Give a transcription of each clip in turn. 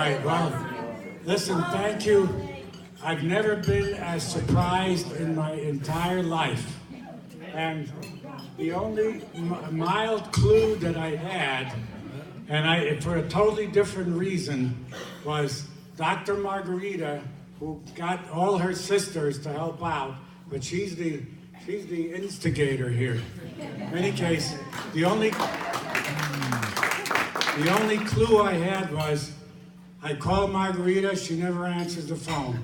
right, well, listen, thank you. I've never been as surprised in my entire life. And the only mild clue that I had, and for a totally different reason, was Dr. Margarita, who got all her sisters to help out, but she's the instigator here. In any case, the only clue I had was I call Margarita, she never answers the phone.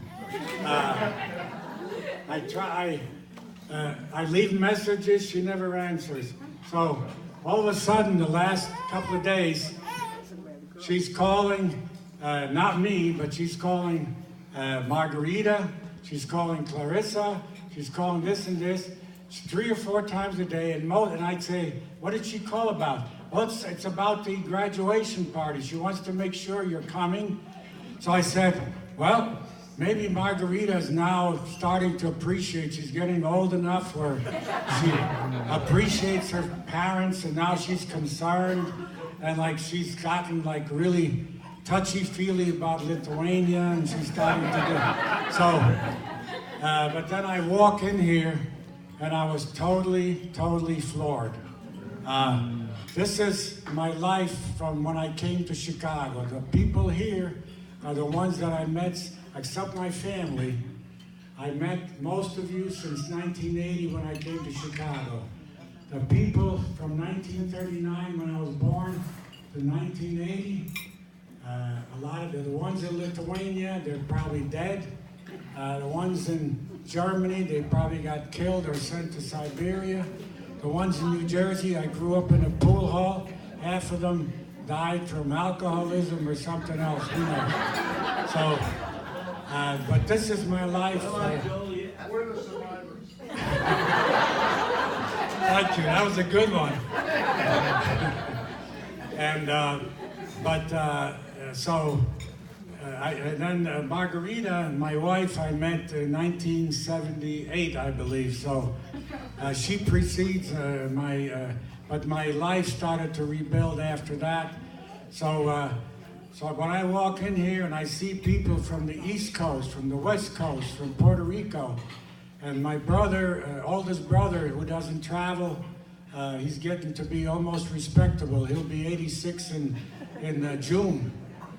I leave messages, she never answers. So all of a sudden, the last couple of days, she's calling, not me, but she's calling Margarita, she's calling Clarissa, she's calling this and this, 3 or 4 times a day, and I'd say, what did she call about? Well, it's about the graduation party. She wants to make sure you're coming. So I said, well, maybe Margarita is now starting to appreciate. She's getting old enough where she appreciates her parents, and now she's concerned, and like she's gotten like really touchy-feely about Lithuania, and she's starting to do so. But then I walk in here, and I was totally floored. This is my life from when I came to Chicago. The people here are the ones that I met, except my family. I met most of you since 1980 when I came to Chicago. The people from 1939 when I was born to 1980, a lot of the ones in Lithuania, they're probably dead. The ones in Germany, they probably got killed or sent to Siberia. The ones in New Jersey, I grew up in a pool hall. Half of them died from alcoholism or something else, who knows. So, but this is my life. We're the survivors. Thank you, that was a good one. And, and then Margarita, my wife, I met in 1978, I believe. So she precedes but my life started to rebuild after that. So when I walk in here and I see people from the East Coast, from the West Coast, from Puerto Rico, and my brother, oldest brother, who doesn't travel, he's getting to be almost respectable. He'll be 86 in June.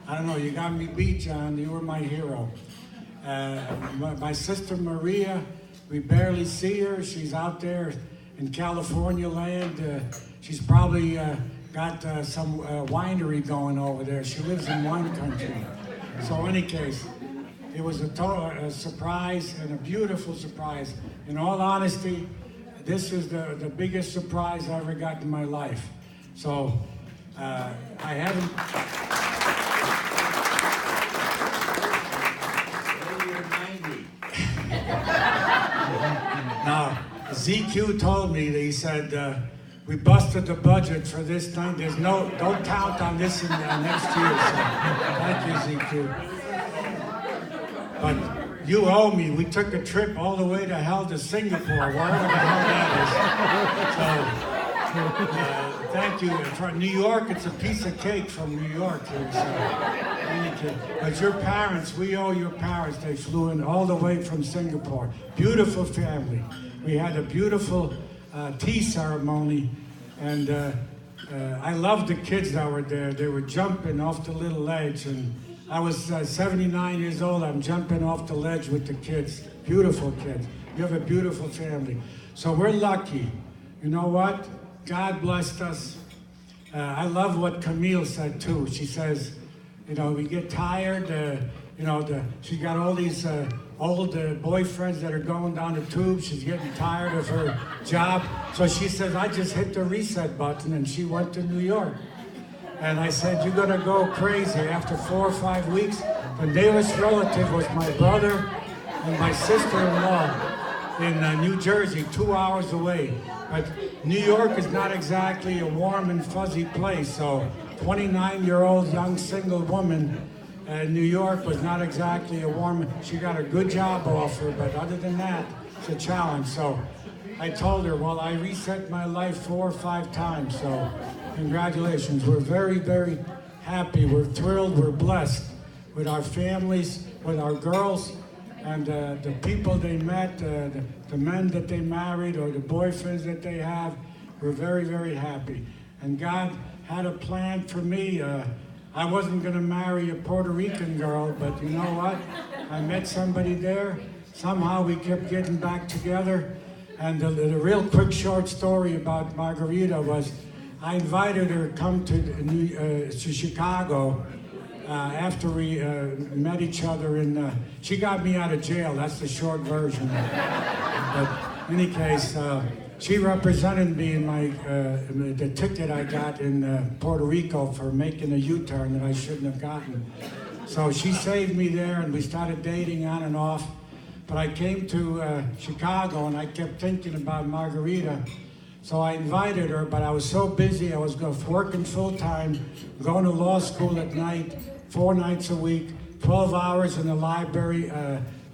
I don't know, you got me beat, John. You were my hero. My sister Maria, we barely see her. She's out there in California land. She's probably got some winery going over there. She lives in wine country. So in any case, it was a total surprise and a beautiful surprise. In all honesty, this is the biggest surprise I ever got in my life. So I haven't... Now, ZQ told me that he said, we busted the budget for this thing. Don't count on this in next year. So thank you, ZQ. But you owe me. We took a trip all the way to hell to Singapore, wherever the hell that is. So, thank you. From New York, it's a piece of cake from New York here. So, but your parents, we owe your parents. They flew in all the way from Singapore. Beautiful family. We had a beautiful tea ceremony, and I loved the kids that were there. They were jumping off the little ledge, and I was 79 years old. I'm jumping off the ledge with the kids. Beautiful kids. You have a beautiful family. So we're lucky. You know what? God blessed us. I love what Camille said too. She says, you know, we get tired. She got all these old boyfriends that are going down the tube. She's getting tired of her job. So she says, I just hit the reset button, and she went to New York. And I said, you're gonna go crazy. After 4 or 5 weeks, the nearest relative was my brother and my sister-in-law in New Jersey, 2 hours away. But New York is not exactly a warm and fuzzy place, so 29-year-old young single woman in New York was not exactly a warm. She got a good job offer, but other than that, it's a challenge. So I told her, well, I reset my life 4 or 5 times, so congratulations. We're very, very happy. We're thrilled. We're blessed. with our families, with our girls, and the people they met, the men that they married or the boyfriends that they have. We're very, very happy. And God had a plan for me. I wasn't going to marry a Puerto Rican girl, but you know what? I met somebody there. Somehow we kept getting back together. And the real quick short story about Margarita was I invited her to come to Chicago after we met each other. She got me out of jail. That's the short version. But in any case, she represented me in the ticket I got in Puerto Rico for making a U-turn that I shouldn't have gotten. So she saved me there, and we started dating on and off. But I came to Chicago, and I kept thinking about Margarita. So I invited her, but I was so busy. I was working full-time, going to law school at night, 4 nights a week, 12 hours in the library,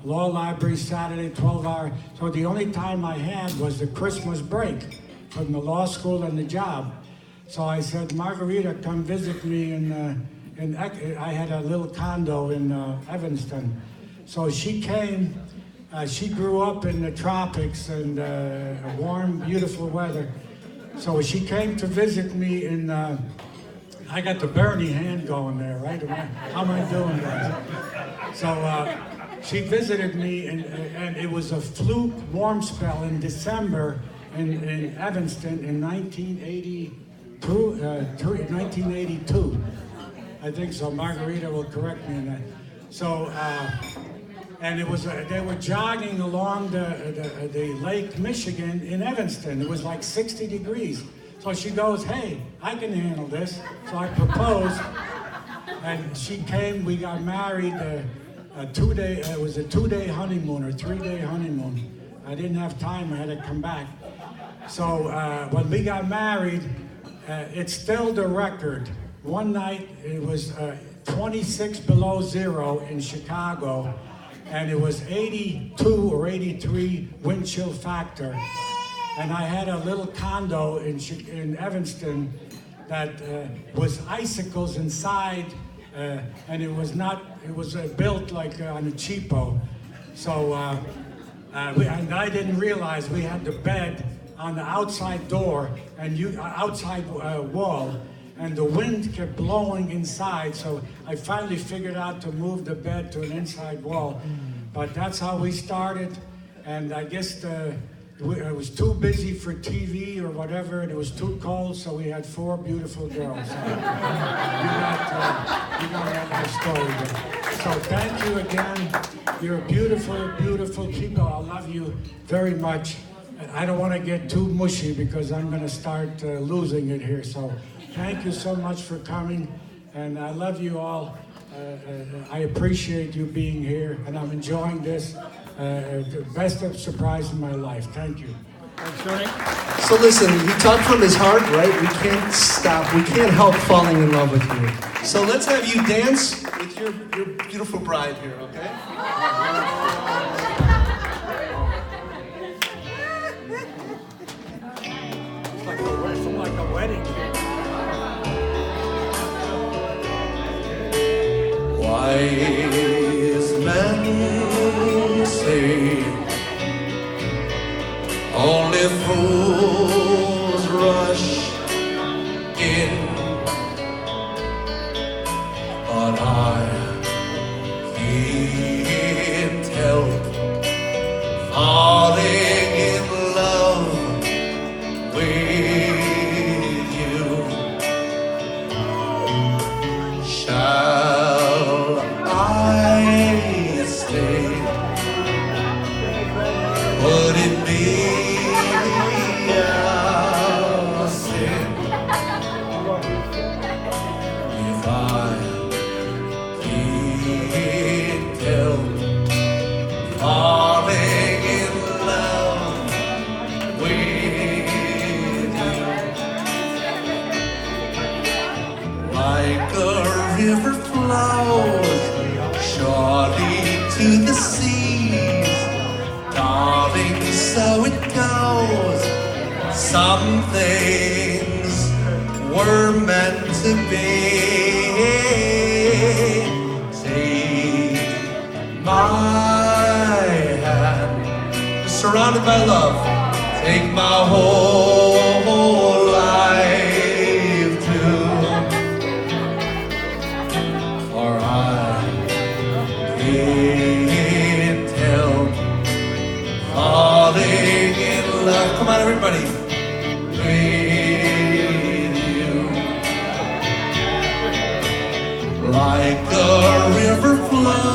law library Saturday, 12 hours. So the only time I had was the Christmas break from the law school and the job. So I said, Margarita, come visit me I had a little condo in Evanston. So she came. She grew up in the tropics and warm, beautiful weather. So she came to visit me I got the Bernie hand going there, right? How am I doing, guys? So she visited me, and it was a fluke warm spell in December in Evanston in 1982. I think so. Margarita will correct me on that. So. And it was they were jogging along the Lake Michigan in Evanston. It was like 60 degrees. So she goes, hey, I can handle this. So I proposed, and she came. We got married it was a 2-day honeymoon or 3-day honeymoon. I didn't have time. I had to come back. So when we got married, it's still the record. One night it was 26 below zero in Chicago. And it was 82 or 83 wind chill factor. And I had a little condo in Evanston that was icicles inside, and it was built like on a cheapo. So, and I didn't realize we had the bed on the outside door and outside wall. And the wind kept blowing inside, so I finally figured out to move the bed to an inside wall. But that's how we started, and I guess I was too busy for TV or whatever, and it was too cold, so we had 4 beautiful girls. You got that story there. So thank you again. You're beautiful, beautiful people. I love you very much. I don't want to get too mushy because I'm going to start losing it here. So thank you so much for coming, and I love you all. I appreciate you being here, and I'm enjoying this. The best surprise in my life. Thank you. So listen, he talked from his heart, right? We can't stop. We can't help falling in love with you. So let's have you dance with your beautiful bride here, okay? It's like a wedding. Wise men say only fools rush in, but I can't help falling in love with you. Shall I stay? Would it be a sin if I can't help falling in love with you? Like a river flows surely to the seas, darling, so it goes. Some things were meant to be. Take surrounded by love. Take my whole life too, for I can't help falling in love. Come on, everybody. With you, like a river flows